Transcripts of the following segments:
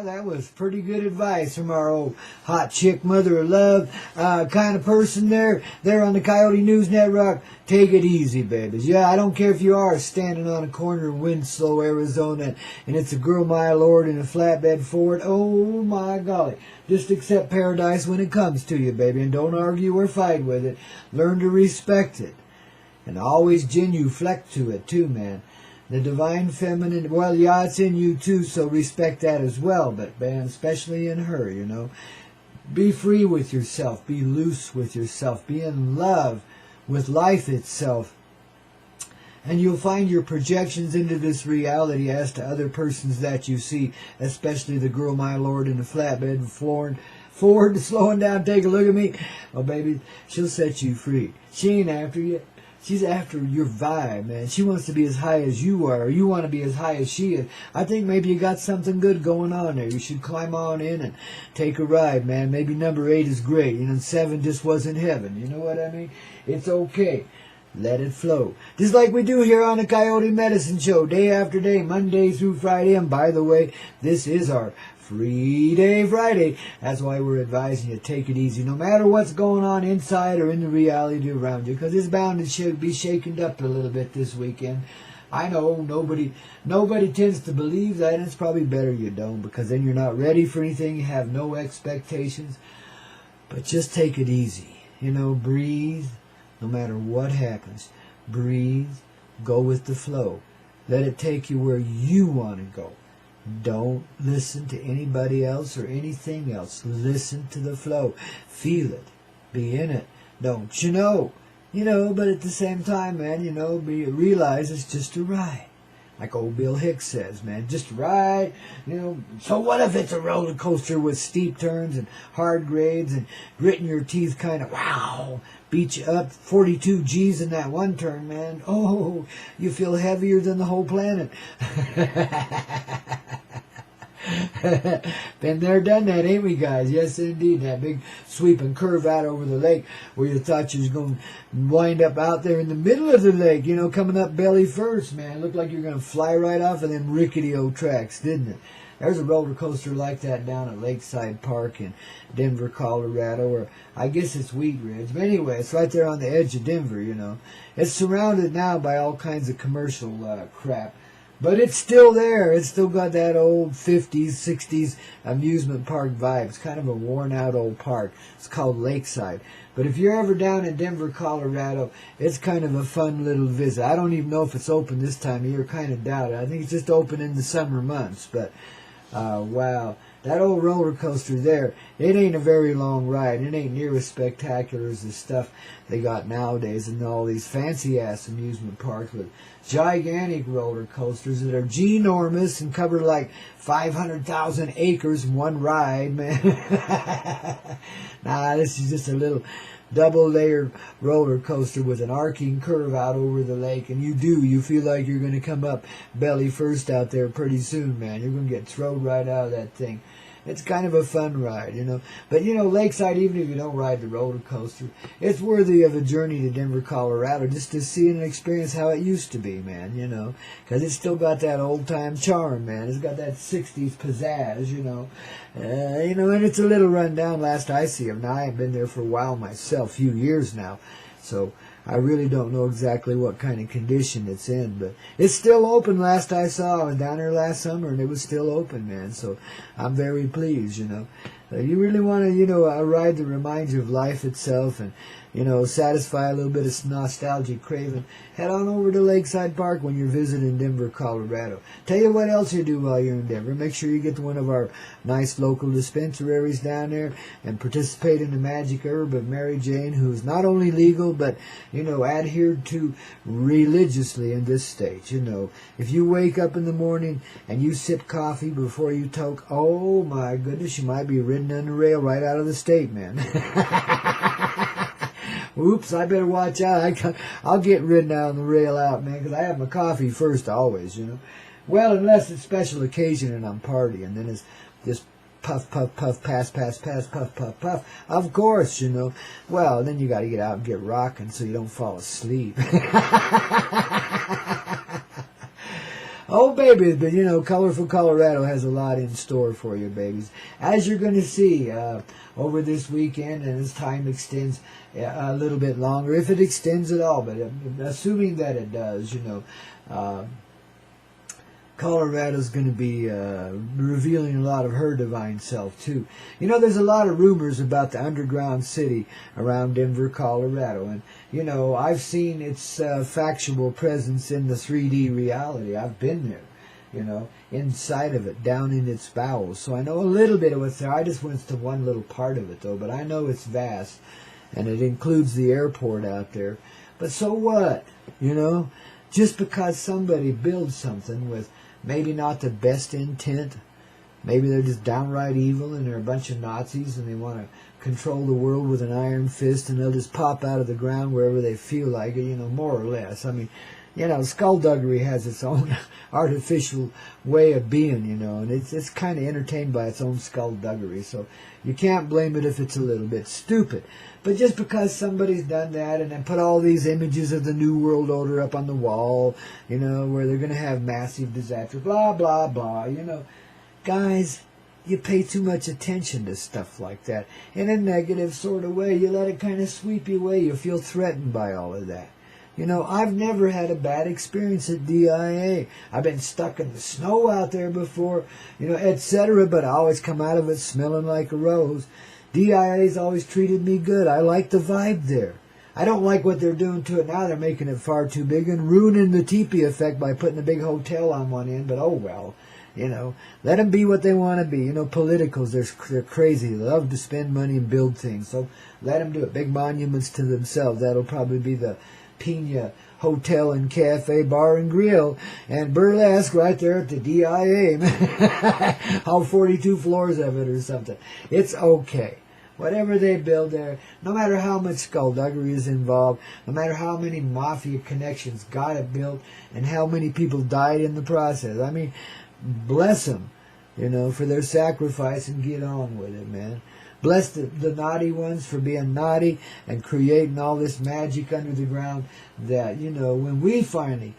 that was pretty good advice from our old hot chick, mother of love kind of person there on the Coyote News Network. Take it easy, babies. Yeah, I don't care if you are standing on a corner in Winslow, Arizona, and it's a girl, my lord, in a flatbed Ford. Oh, my golly. Just accept paradise when it comes to you, baby, and don't argue or fight with it. Learn to respect it. And always genuflect to it, too, man. The divine feminine, well, yeah, it's in you too, so respect that as well, but man, especially in her, you know. Be free with yourself, be loose with yourself, be in love with life itself. And you'll find your projections into this reality as to other persons that you see, especially the girl, my lord, in the flatbed Ford, slowing down, take a look at me. Oh, baby, she'll set you free. She ain't after you. She's after your vibe, man. She wants to be as high as you are, or you want to be as high as she is. I think maybe you got something good going on there. You should climb on in and take a ride, man. Maybe number 8 is great, and 7 just wasn't heaven. You know what I mean? It's okay. Let it flow. Just like we do here on the Coyote Medicine Show, day after day, Monday through Friday. And by the way, this is our Free Day Friday. That's why we're advising you, take it easy, no matter what's going on inside or in the reality around you, because it's bound to be shaken up a little bit this weekend. I know nobody tends to believe that, and it's probably better you don't, because then you're not ready for anything, you have no expectations. But just take it easy. You know, breathe, no matter what happens. Breathe, go with the flow. Let it take you where you want to go. Don't listen to anybody else or anything else. Listen to the flow. Feel it. Be in it. Don't you know? You know, but at the same time, man, you know, realize it's just a ride. Like old Bill Hicks says, man, just a ride. You know, so what if it's a roller coaster with steep turns and hard grades and gritting your teeth kind of, wow, beat you up 42 G's in that one turn, man. Oh, you feel heavier than the whole planet. Been there, done that, ain't we, guys? Yes, indeed. That big sweeping curve out over the lake where you thought you was going to wind up out there in the middle of the lake, you know, coming up belly first, man. It looked like you were going to fly right off of them rickety old tracks, didn't it? There's a roller coaster like that down at Lakeside Park in Denver, Colorado, or I guess it's Wheat Ridge. But anyway, it's right there on the edge of Denver, you know. It's surrounded now by all kinds of commercial crap. But it's still there. It's still got that old 50s, 60s amusement park vibe. It's kind of a worn-out old park. It's called Lakeside. But if you're ever down in Denver, Colorado, it's kind of a fun little visit. I don't even know if it's open this time of year. Kind of doubt it. I think it's just open in the summer months. But, wow. That old roller coaster there, it ain't a very long ride. It ain't near as spectacular as the stuff they got nowadays in all these fancy-ass amusement parks with gigantic roller coasters that are ginormous and cover like 500,000 acres in one ride, man. Nah, this is just a little double-layered roller coaster with an arcing curve out over the lake, and you feel like you're going to come up belly first out there pretty soon, man. You're going to get thrown right out of that thing. It's kind of a fun ride, you know. But, you know, Lakeside, even if you don't ride the roller coaster, it's worthy of a journey to Denver, Colorado, just to see and experience how it used to be, man, you know. Because it's still got that old-time charm, man. It's got that 60s pizzazz, you know. You know, and it's a little run down last I see of. Now, I haven't been there for a while myself, a few years now. So I really don't know exactly what kind of condition it's in, but it's still open last I saw. I was down there last summer, and it was still open, man, so I'm very pleased, you know. You really want to, you know, a ride that reminds you of life itself and, you know, satisfy a little bit of nostalgic craving. Head on over to Lakeside Park when you're visiting Denver, Colorado. Tell you what else you do while you're in Denver. Make sure you get to one of our nice local dispensaries down there and participate in the magic herb of Mary Jane, who is not only legal, but, you know, adhered to religiously in this state. You know, if you wake up in the morning and you sip coffee before you toke, oh my goodness, you might be ridden on the rail right out of the state, man. Oops, I better watch out. I'll get ridden on the rail out, man, because I have my coffee first always, you know. Well, unless it's special occasion and I'm partying, then it's just puff, puff, puff, pass, pass, pass, puff, puff, puff. Of course, you know. Well, then you got to get out and get rocking so you don't fall asleep. Oh, babies, but Colorful Colorado has a lot in store for you, babies. As you're going to see over this weekend, and as time extends a little bit longer, if it extends at all, but assuming that it does, Colorado's going to be revealing a lot of her divine self, too. There's a lot of rumors about the underground city around Denver, Colorado. And, I've seen its factual presence in the 3D reality. I've been there, inside of it, down in its bowels. So I know a little bit of what's there. I just went to one little part of it, though. But I know it's vast, and it includes the airport out there. But so what? Just because somebody builds something with maybe not the best intent, maybe they're just downright evil and they're a bunch of Nazis and they want to control the world with an iron fist, and they'll just pop out of the ground wherever they feel like it, more or less. I mean, skullduggery has its own artificial way of being, and it's kind of entertained by its own skullduggery. So you can't blame it if it's a little bit stupid. But just because somebody's done that and then put all these images of the New World Order up on the wall, where they're going to have massive disaster, blah, blah, blah, guys, you pay too much attention to stuff like that in a negative sort of way. You let it kind of sweep you away. You feel threatened by all of that. I've never had a bad experience at DIA. I've been stuck in the snow out there before, etc., but I always come out of it smelling like a rose. DIA's always treated me good. I like the vibe there. I don't like what they're doing to it now. They're making it far too big and ruining the teepee effect by putting a big hotel on one end, but oh well. Let them be what they want to be. Politicals, they're crazy. They love to spend money and build things, so let them do it. Big monuments to themselves. That'll probably be the Pina Hotel and Cafe Bar and Grill and Burlesque right there at the DIA. All 42 floors of it or something. It's okay. Whatever they build there, no matter how much skullduggery is involved, no matter how many mafia connections got it built and how many people died in the process. I mean, bless them, for their sacrifice, and get on with it, man. Bless the naughty ones for being naughty and creating all this magic under the ground that, when we finally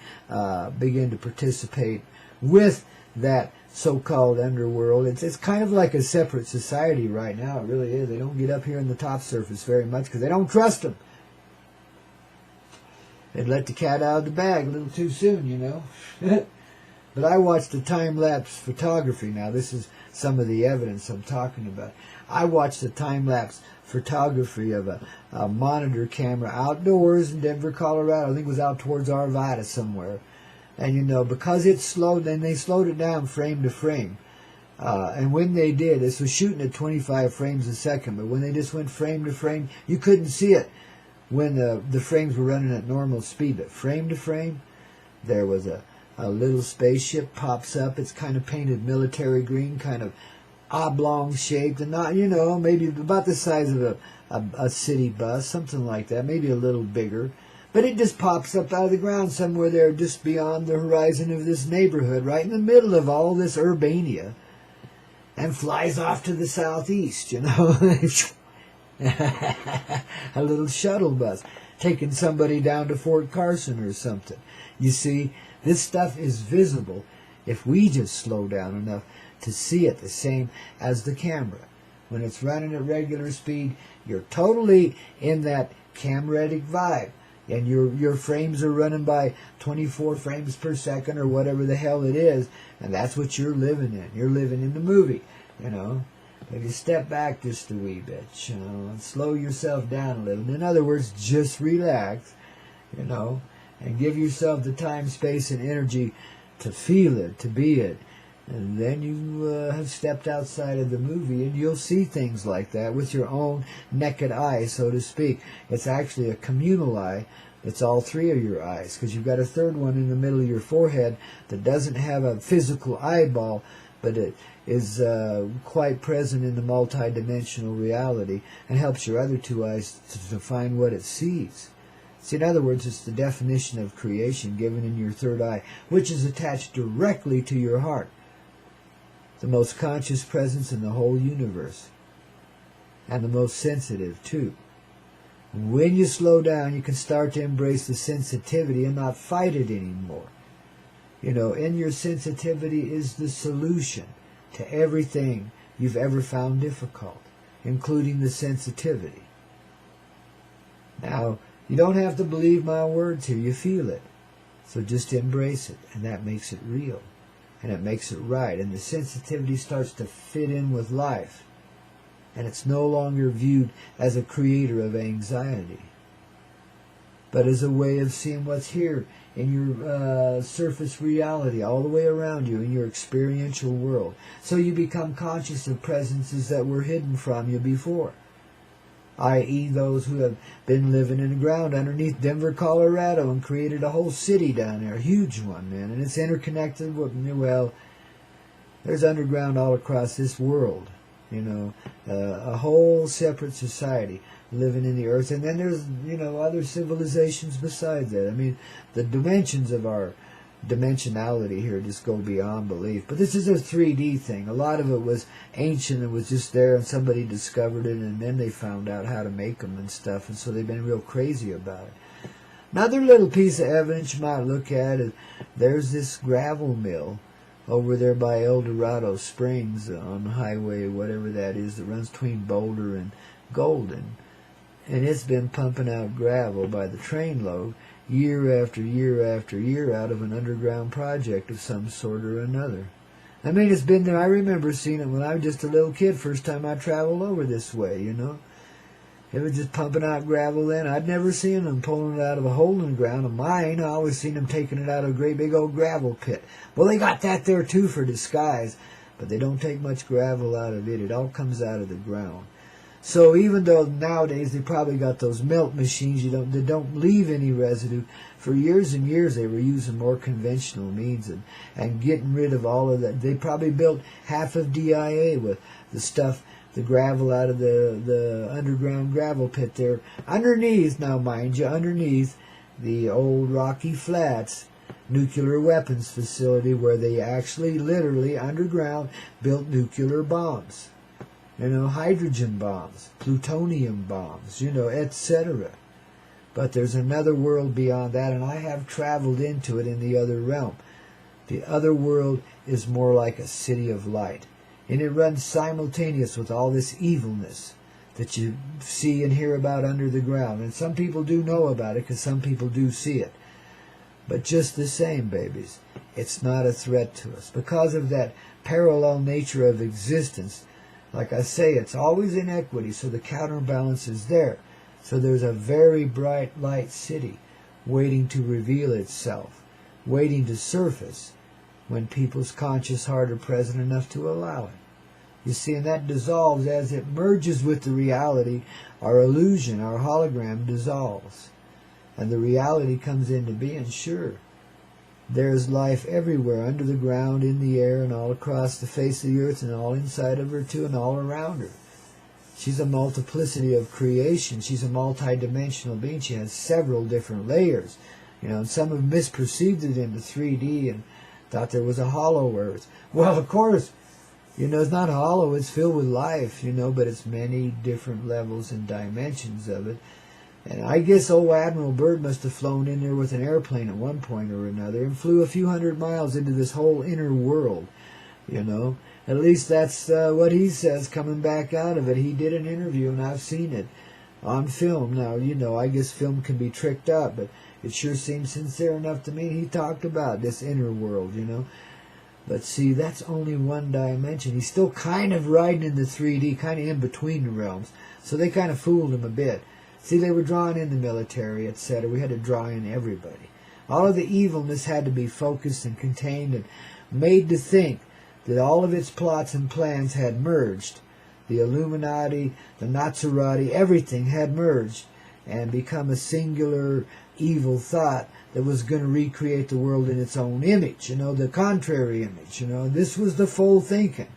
begin to participate with that so-called underworld, it's kind of like a separate society right now. It really is. They don't get up here in the top surface very much because they don't trust them. They'd let the cat out of the bag a little too soon, But I watched the time-lapse photography. Now, this is some of the evidence I'm talking about. I watched the time-lapse photography of a monitor camera outdoors in Denver, Colorado. I think it was out towards Arvada somewhere. And, because it slowed, and they slowed it down frame to frame. And when they did, this was shooting at 25 frames a second, but when they just went frame to frame, you couldn't see it when the frames were running at normal speed. But frame to frame, there was a little spaceship pops up. It's kind of painted military green, kind of oblong shaped, and not, maybe about the size of a city bus, something like that, maybe a little bigger. But it just pops up out of the ground somewhere there just beyond the horizon of this neighborhood, right in the middle of all this urbania, and flies off to the southeast, A little shuttle bus taking somebody down to Fort Carson or something. You see, this stuff is visible if we just slow down enough to see it the same as the camera. When it's running at regular speed, you're totally in that cameratic vibe. And your frames are running by 24 frames per second or whatever the hell it is. And that's what you're living in. You're living in the movie, If you step back just a wee bit, and slow yourself down a little. In other words, just relax, and give yourself the time, space, and energy to feel it, to be it. And then you have stepped outside of the movie, and you'll see things like that with your own naked eye, so to speak. It's actually a communal eye. It's all three of your eyes, because you've got a third one in the middle of your forehead that doesn't have a physical eyeball, but it is quite present in the multi-dimensional reality and helps your other two eyes to find what it sees. See, in other words, it's the definition of creation given in your third eye, which is attached directly to your heart, the most conscious presence in the whole universe, and the most sensitive, too. When you slow down, you can start to embrace the sensitivity and not fight it anymore. You know, in your sensitivity is the solution to everything you've ever found difficult, including the sensitivity. Now, you don't have to believe my words here. You feel it. So just embrace it, and that makes it real, and it makes it right, and the sensitivity starts to fit in with life, and it's no longer viewed as a creator of anxiety, but as a way of seeing what's here in your surface reality, all the way around you, in your experiential world. So you become conscious of presences that were hidden from you before, i.e. those who have been living in the ground underneath Denver, Colorado, and created a whole city down there, a huge one, man, and it's interconnected with, well, there's underground all across this world, you know, a whole separate society living in the earth, and then there's, you know, other civilizations besides that. I mean, the dimensions of our dimensionality here just go beyond belief. But this is a 3D thing. A lot of it was ancient and was just there, and somebody discovered it, and then they found out how to make them and stuff, and so they've been real crazy about it. Another little piece of evidence you might look at is there's this gravel mill over there by El Dorado Springs on the highway, whatever that is, that runs between Boulder and Golden, and it's been pumping out gravel by the trainload year after year after year out of an underground project of some sort or another. I mean, it's been there. I remember seeing it when I was just a little kid, first time I traveled over this way, you know. It was just pumping out gravel then. I'd never seen them pulling it out of a hole in the ground, a mine. I always seen them taking it out of a great big old gravel pit. Well, they got that there too for disguise, but they don't take much gravel out of it. It all comes out of the ground. So even though nowadays they probably got those melt machines that don't leave any residue, for years and years they were using more conventional means and getting rid of all of that. They probably built half of DIA with the stuff, the gravel out of the underground gravel pit there. Underneath, now mind you, underneath the old Rocky Flats nuclear weapons facility where they actually literally underground built nuclear bombs. You know, hydrogen bombs, plutonium bombs, you know, etc. But there's another world beyond that, and I have traveled into it in the other realm. The other world is more like a city of light, and it runs simultaneous with all this evilness that you see and hear about under the ground. And some people do know about it because some people do see it. But just the same, babies, it's not a threat to us. Because of that parallel nature of existence, like I say, it's always inequity, so the counterbalance is there. So there's a very bright light city waiting to reveal itself, waiting to surface when people's conscious heart are present enough to allow it. You see, and that dissolves as it merges with the reality. Our illusion, our hologram dissolves, and the reality comes into being. Sure, there's life everywhere, under the ground, in the air, and all across the face of the earth, and all inside of her too, and all around her. She's a multiplicity of creation. She's a multi-dimensional being. She has several different layers. You know, and some have misperceived it into 3D and thought there was a hollow earth. Well, of course, you know, it's not hollow. It's filled with life, you know, but it's many different levels and dimensions of it. And I guess old Admiral Byrd must have flown in there with an airplane at one point or another and flew a few hundred miles into this whole inner world, you know. At least that's what he says coming back out of it. He did an interview, and I've seen it on film. Now, you know, I guess film can be tricked up, but it sure seems sincere enough to me. He talked about this inner world, you know. But see, that's only one dimension. He's still kind of riding in the 3D, kind of in between the realms. So they kind of fooled him a bit. See, they were drawing in the military, etc. We had to draw in everybody. All of the evilness had to be focused and contained and made to think that all of its plots and plans had merged. The Illuminati, the Nazarati, everything had merged and become a singular evil thought that was going to recreate the world in its own image, you know, the contrary image, you know. This was the full thinking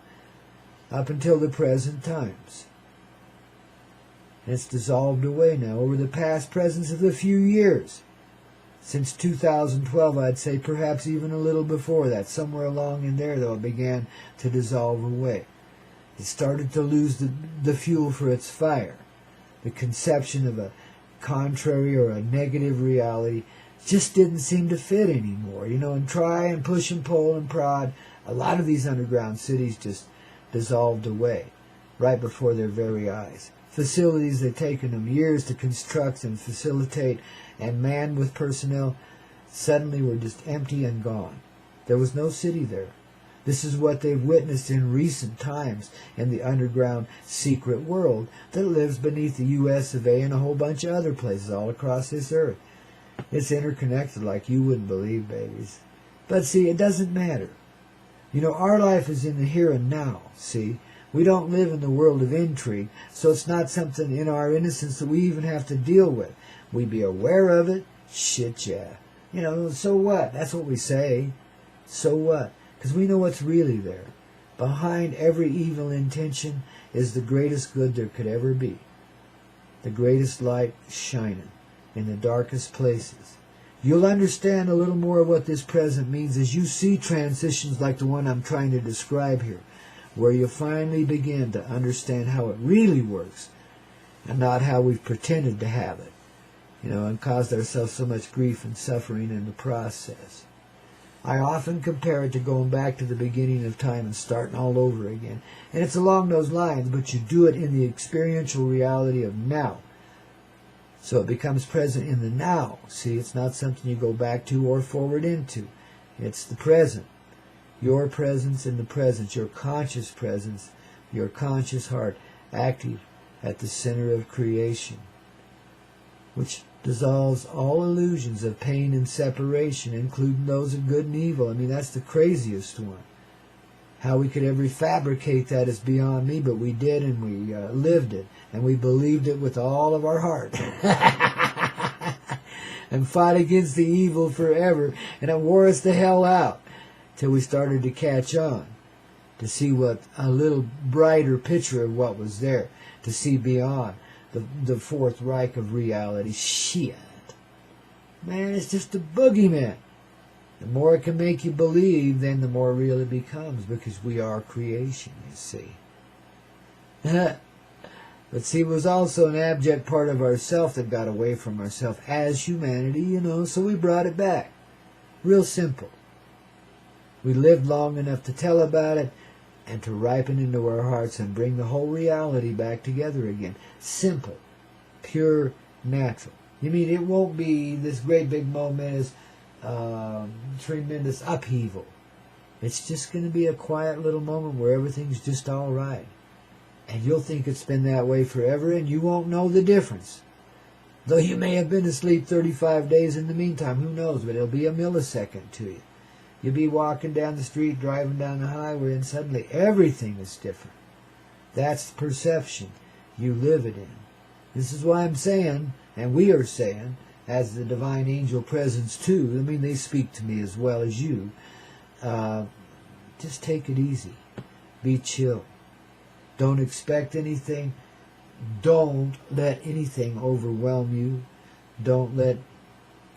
up until the present times. And it's dissolved away now over the past presence of a few years. Since 2012, I'd say, perhaps even a little before that. Somewhere along in there, though, it began to dissolve away. It started to lose the fuel for its fire. The conception of a contrary or a negative reality just didn't seem to fit anymore, you know, and try and push and pull and prod. A lot of these underground cities just dissolved away right before their very eyes. Facilities that taken them years to construct and facilitate and man with personnel suddenly were just empty and gone. There was no city there. This is what they've witnessed in recent times in the underground secret world that lives beneath the U.S. of A. and a whole bunch of other places all across this earth. It's interconnected like you wouldn't believe, babies. But see, it doesn't matter. You know, our life is in the here and now, see? We don't live in the world of intrigue, so it's not something in our innocence that we even have to deal with. We be aware of it, shit yeah. You know, so what? That's what we say. So what? Because we know what's really there. Behind every evil intention is the greatest good there could ever be. The greatest light shining in the darkest places. You'll understand a little more of what this present means as you see transitions like the one I'm trying to describe here, where you finally begin to understand how it really works and not how we've pretended to have it, you know, and caused ourselves so much grief and suffering in the process. I often compare it to going back to the beginning of time and starting all over again. And it's along those lines, but you do it in the experiential reality of now. So it becomes present in the now. See, it's not something you go back to or forward into. It's the present. Your presence in the present, your conscious presence, your conscious heart, active at the center of creation, which dissolves all illusions of pain and separation, including those of good and evil. I mean, that's the craziest one. How we could ever fabricate that is beyond me, but we did, and we lived it, and we believed it with all of our heart. And fought against the evil forever, and it wore us the hell out till we started to catch on, to see what a little brighter picture of what was there, to see beyond the Fourth Reich of reality. Shit. Man, it's just a boogeyman. The more it can make you believe, then the more real it becomes, because we are creation, you see. But see, it was also an abject part of ourself that got away from ourself as humanity, you know, so we brought it back. Real simple. We lived long enough to tell about it and to ripen into our hearts and bring the whole reality back together again. Simple, pure, natural. You mean it won't be this great big momentous, tremendous upheaval. It's just going to be a quiet little moment where everything's just all right. And you'll think it's been that way forever, and you won't know the difference. Though you may have been asleep 35 days in the meantime, who knows, but it'll be a millisecond to you. You'll be walking down the street, driving down the highway, and suddenly everything is different. That's the perception. You live it in. This is why I'm saying, and we are saying, as the divine angel presence too, I mean, they speak to me as well as you, just take it easy. Be chill. Don't expect anything. Don't let anything overwhelm you. Don't let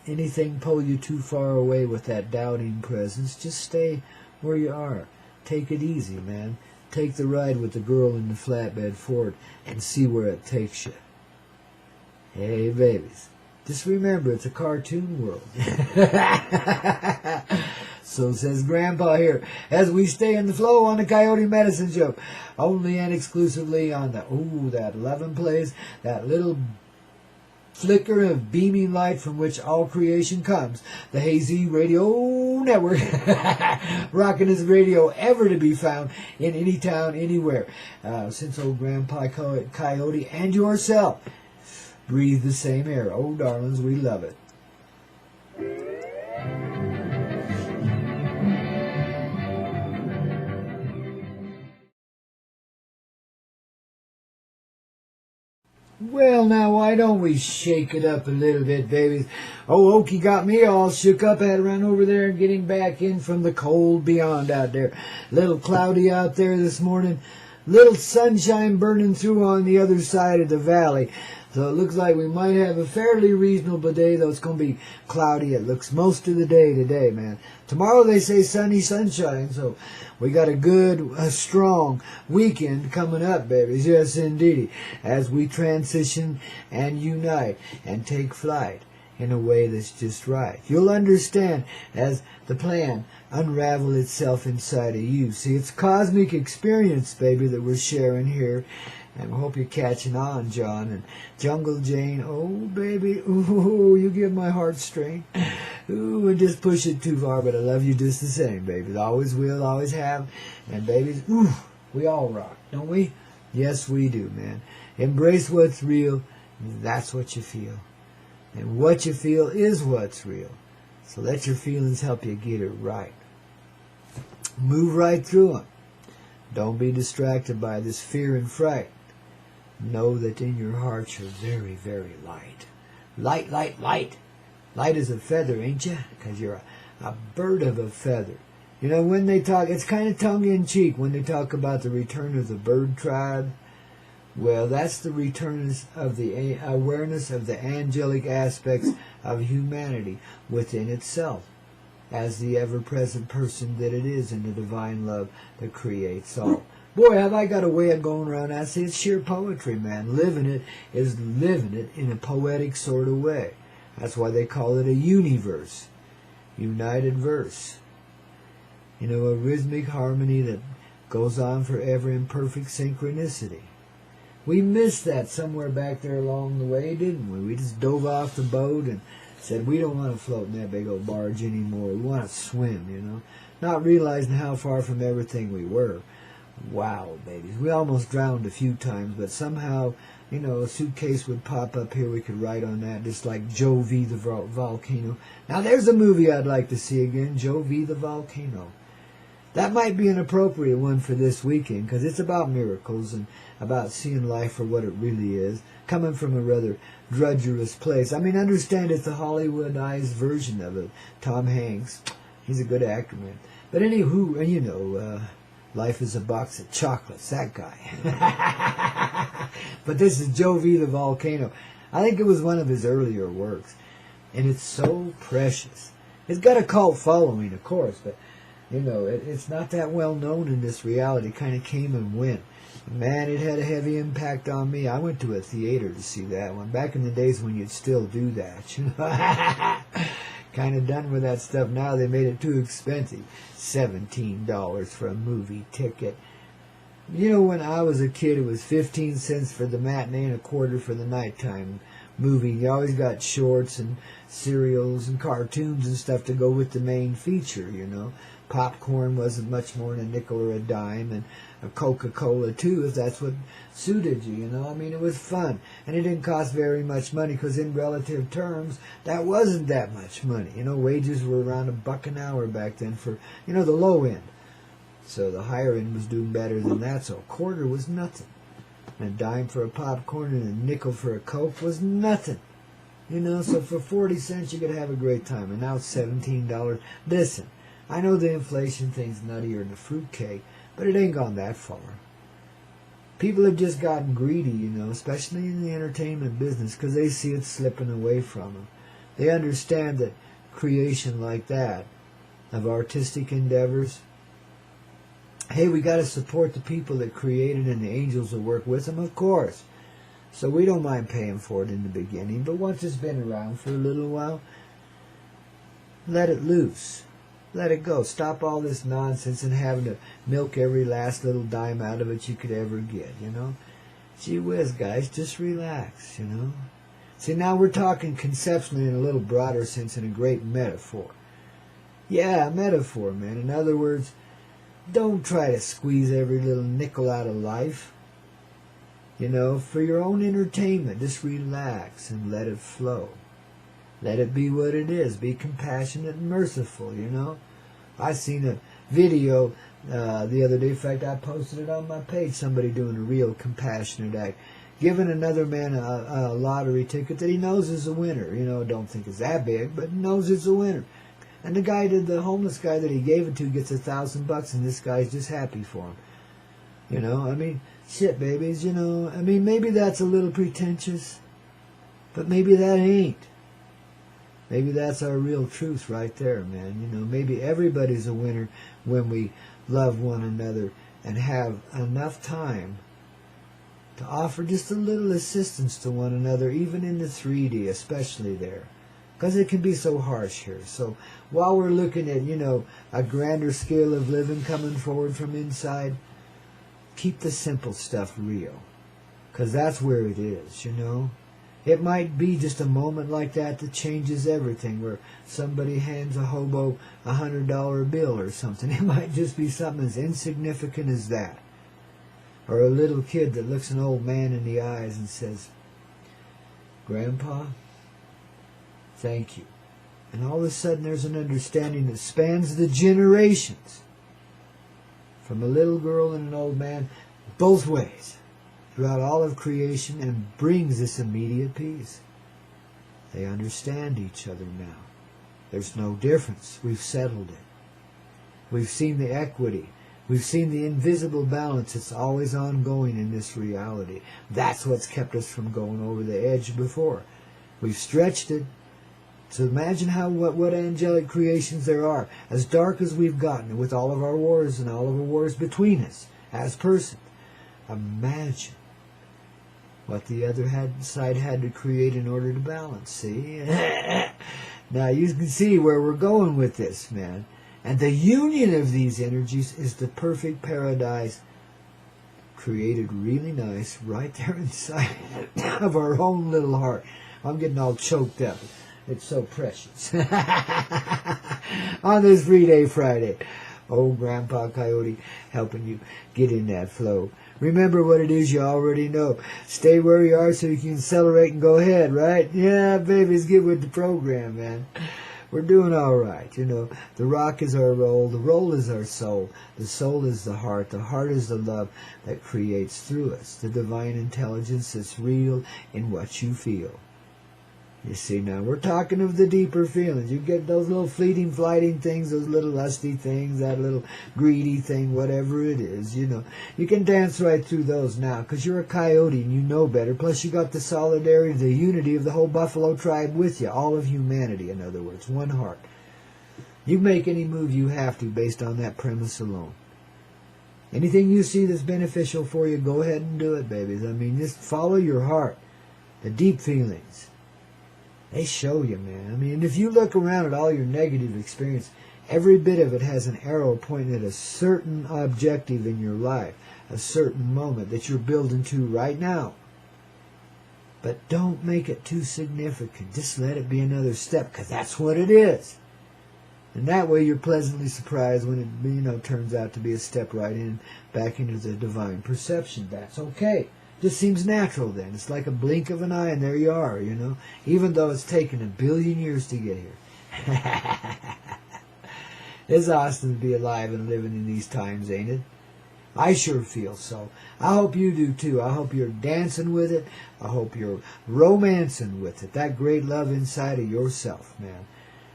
anything pull you too far away with that doubting presence. Just stay where you are. Take it easy, man. Take the ride with the girl in the flatbed Ford and see where it takes you. Hey, babies. Just remember, it's a cartoon world. So says Grandpa here, as we stay in the flow on the Coyote Medicine Show. Only and exclusively on that loving place, that little flicker of beaming light from which all creation comes. The Hazy Radio Network. Rockin' is radio ever to be found in any town, anywhere. Since old Grandpa Coyote and yourself breathe the same air. Oh, darlings, we love it. Well, now, why don't we shake it up a little bit, babies? Oh, Okie got me all shook up. I had to run over there and getting back in from the cold beyond out there. Little cloudy out there this morning. Little sunshine burning through on the other side of the valley. So it looks like we might have a fairly reasonable day, though it's going to be cloudy. It looks most of the day today, man. Tomorrow they say sunny sunshine, so we got a good, strong weekend coming up, babies. Yes, indeedy. As we transition and unite and take flight in a way that's just right. You'll understand as the plan unravel itself inside of you. See, it's cosmic experience, baby, that we're sharing here. And I hope you're catching on, John. And Jungle Jane, oh, baby, ooh, you give my heart strain. Ooh, and just push it too far, but I love you just the same, baby. Always will, always have. And babies, ooh, we all rock, don't we? Yes, we do, man. Embrace what's real. That's what you feel. And what you feel is what's real. So let your feelings help you get it right. Move right through them. Don't be distracted by this fear and fright. Know that in your heart you're very, very light. Light, light, light. Light as a feather, ain't you? Because you're a bird of a feather. You know, when they talk, it's kind of tongue-in-cheek when they talk about the return of the bird tribe. Well, that's the return of the awareness of the angelic aspects of humanity within itself, as the ever-present person that it is in the divine love that creates all. Boy, have I got a way of going around. I say it's sheer poetry, man. Living it is living it in a poetic sort of way. That's why they call it a universe, united verse. You know, a rhythmic harmony that goes on forever in perfect synchronicity. We missed that somewhere back there along the way, didn't we? We just dove off the boat and said, we don't want to float in that big old barge anymore. We want to swim, you know. Not realizing how far from everything we were. Wow, babies. We almost drowned a few times, but somehow, you know, a suitcase would pop up here. We could write on that, just like Jovie the Volcano. Now, there's a movie I'd like to see again, Jovie the Volcano. That might be an appropriate one for this weekend, because it's about miracles and about seeing life for what it really is, coming from a rather drudgerous place. I mean, understand it's a Hollywoodized version of it. Tom Hanks, he's a good actor, man. But anywho, you know, life is a box of chocolates, that guy. But this is Jovie the Volcano. I think it was one of his earlier works, and it's so precious. It's got a cult following, of course, but you know, it's not that well known in this reality. It kind of came and went. Man, it had a heavy impact on me. I went to a theater to see that one. Back in the days when you'd still do that, you know. Kind of done with that stuff now. They made it too expensive. $17 for a movie ticket. You know, when I was a kid, it was 15 cents for the matinee and a quarter for the nighttime movie. You always got shorts and cereals and cartoons and stuff to go with the main feature, you know. Popcorn wasn't much more than a nickel or a dime, and a Coca-Cola too, if that's what suited you, you know. I mean, it was fun, and it didn't cost very much money, because in relative terms, that wasn't that much money. You know, wages were around $1 an hour back then for, you know, the low end. So the higher end was doing better than that, so a quarter was nothing. And a dime for a popcorn and a nickel for a Coke was nothing. You know, so for 40 cents you could have a great time, and now it's $17. Listen, I know the inflation thing's nuttier than a fruitcake, but it ain't gone that far. People have just gotten greedy, you know, especially in the entertainment business, because they see it slipping away from them. They understand that creation like that, of artistic endeavors, hey, we got to support the people that created, and the angels that work with them, of course. So we don't mind paying for it in the beginning, but once it's been around for a little while, let it loose. Let it go. Stop all this nonsense and having to milk every last little dime out of it you could ever get, you know. Gee whiz, guys, just relax, you know. See, now we're talking conceptually in a little broader sense, in a great metaphor. Yeah, a metaphor, man. In other words, don't try to squeeze every little nickel out of life. You know, for your own entertainment, just relax and let it flow. Let it be what it is. Be compassionate and merciful, you know. I seen a video the other day. In fact, I posted it on my page. Somebody doing a real compassionate act. Giving another man a lottery ticket that he knows is a winner. You know, don't think it's that big, but knows it's a winner. And the homeless guy that he gave it to gets $1,000, and this guy's just happy for him. You know, I mean, shit, babies, you know. I mean, maybe that's a little pretentious, but maybe that ain't. Maybe that's our real truth right there, man. You know, maybe everybody's a winner when we love one another and have enough time to offer just a little assistance to one another, even in the 3D, especially there. because it can be so harsh here. So while we're looking at, a grander scale of living coming forward from inside, keep the simple stuff real, because that's where it is, It might be just a moment like that changes everything, where somebody hands a hobo a $100 bill or something. It might just be something as insignificant as that. Or a little kid that looks an old man in the eyes and says, "Grandpa, thank you." And all of a sudden there's an understanding that spans the generations. From a little girl and an old man, both ways, throughout all of creation, and brings this immediate peace. They understand each other now. There's no difference. We've settled it. We've seen the equity. We've seen the invisible balance that's always ongoing in this reality. That's what's kept us from going over the edge before. We've stretched it. So imagine what angelic creations there are. As dark as we've gotten with all of our wars and all of our wars between us as persons. Imagine what the other side had to create in order to balance, see? Now you can see where we're going with this, man. And the union of these energies is the perfect paradise created really nice right there inside of our own little heart. I'm getting all choked up. It's so precious. On this Free Day Friday. Oh, Grandpaw Koyote helping you get in that flow. Remember what it is you already know. Stay where you are so you can accelerate and go ahead, right? Yeah, babies, get with the program, man. We're doing all right, The rock is our roll. The roll is our soul. The soul is the heart. The heart is the love that creates through us. The divine intelligence that's real in what you feel. You see, now we're talking of the deeper feelings. You get those little fleeting, flighting things, those little lusty things, that little greedy thing, whatever it is, You can dance right through those now because you're a coyote and you know better. Plus you got the solidarity, the unity of the whole buffalo tribe with you. All of humanity, in other words. One heart. You make any move you have to based on that premise alone. Anything you see that's beneficial for you, go ahead and do it, babies. I mean, just follow your heart. The deep feelings. They show you, man. I mean, if you look around at all your negative experience, every bit of it has an arrow pointing at a certain objective in your life, a certain moment that you're building to right now. But don't make it too significant. Just let it be another step, because that's what it is. And that way you're pleasantly surprised when it, turns out to be a step right back into the divine perception. That's okay. Just seems natural then. It's like a blink of an eye and there you are, Even though it's taken 1 billion years to get here. It's awesome to be alive and living in these times, ain't it? I sure feel so. I hope you do too. I hope you're dancing with it. I hope you're romancing with it. That great love inside of yourself, man.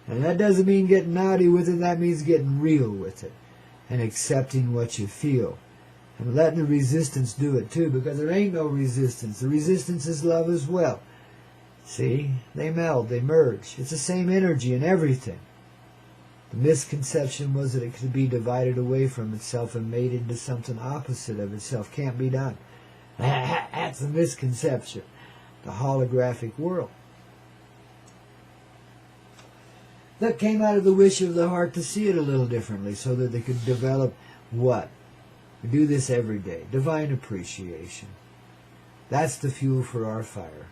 And that doesn't mean getting naughty with it. That means getting real with it. And accepting what you feel. And letting the resistance do it too, because there ain't no resistance. The resistance is love as well. See? They meld, they merge. It's the same energy in everything. The misconception was that it could be divided away from itself and made into something opposite of itself. Can't be done. That's a misconception. The holographic world. That came out of the wish of the heart to see it a little differently so that they could develop what? We do this every day. Divine appreciation. That's the fuel for our fire.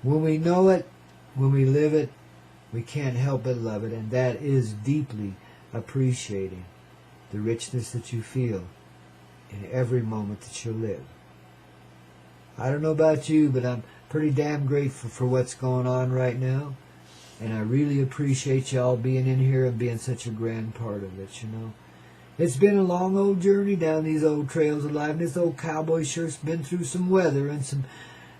When we know it, when we live it, we can't help but love it. And that is deeply appreciating the richness that you feel in every moment that you live. I don't know about you, but I'm pretty damn grateful for what's going on right now. And I really appreciate y'all being in here and being such a grand part of it, It's been a long old journey down these old trails of life, and this old cowboy shirt's been through some weather and some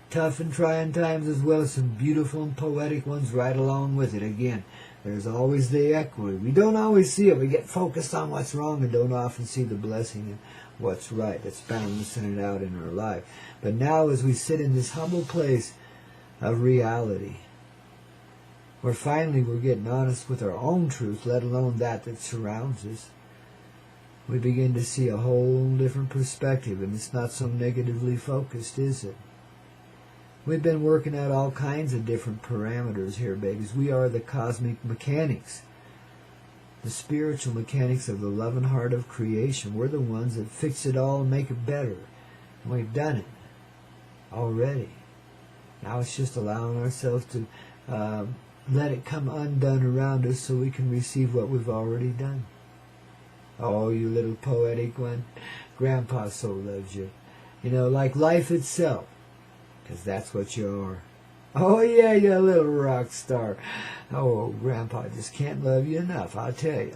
tough and trying times as well as some beautiful and poetic ones right along with it. Again, there's always the equity. We don't always see it. We get focused on what's wrong and don't often see the blessing in what's right that's balancing it out in our life. But now as we sit in this humble place of reality, where finally we're getting honest with our own truth, let alone that surrounds us, we begin to see a whole different perspective, and it's not so negatively focused, is it? We've been working out all kinds of different parameters here, babies. We are the cosmic mechanics, the spiritual mechanics of the loving heart of creation. We're the ones that fix it all and make it better. And we've done it already. Now it's just allowing ourselves to let it come undone around us so we can receive what we've already done. Oh, you little poetic one. Grandpa so loves you. You know, like life itself. Because that's what you are. Oh, yeah, you little rock star. Oh, Grandpa just can't love you enough, I'll tell you.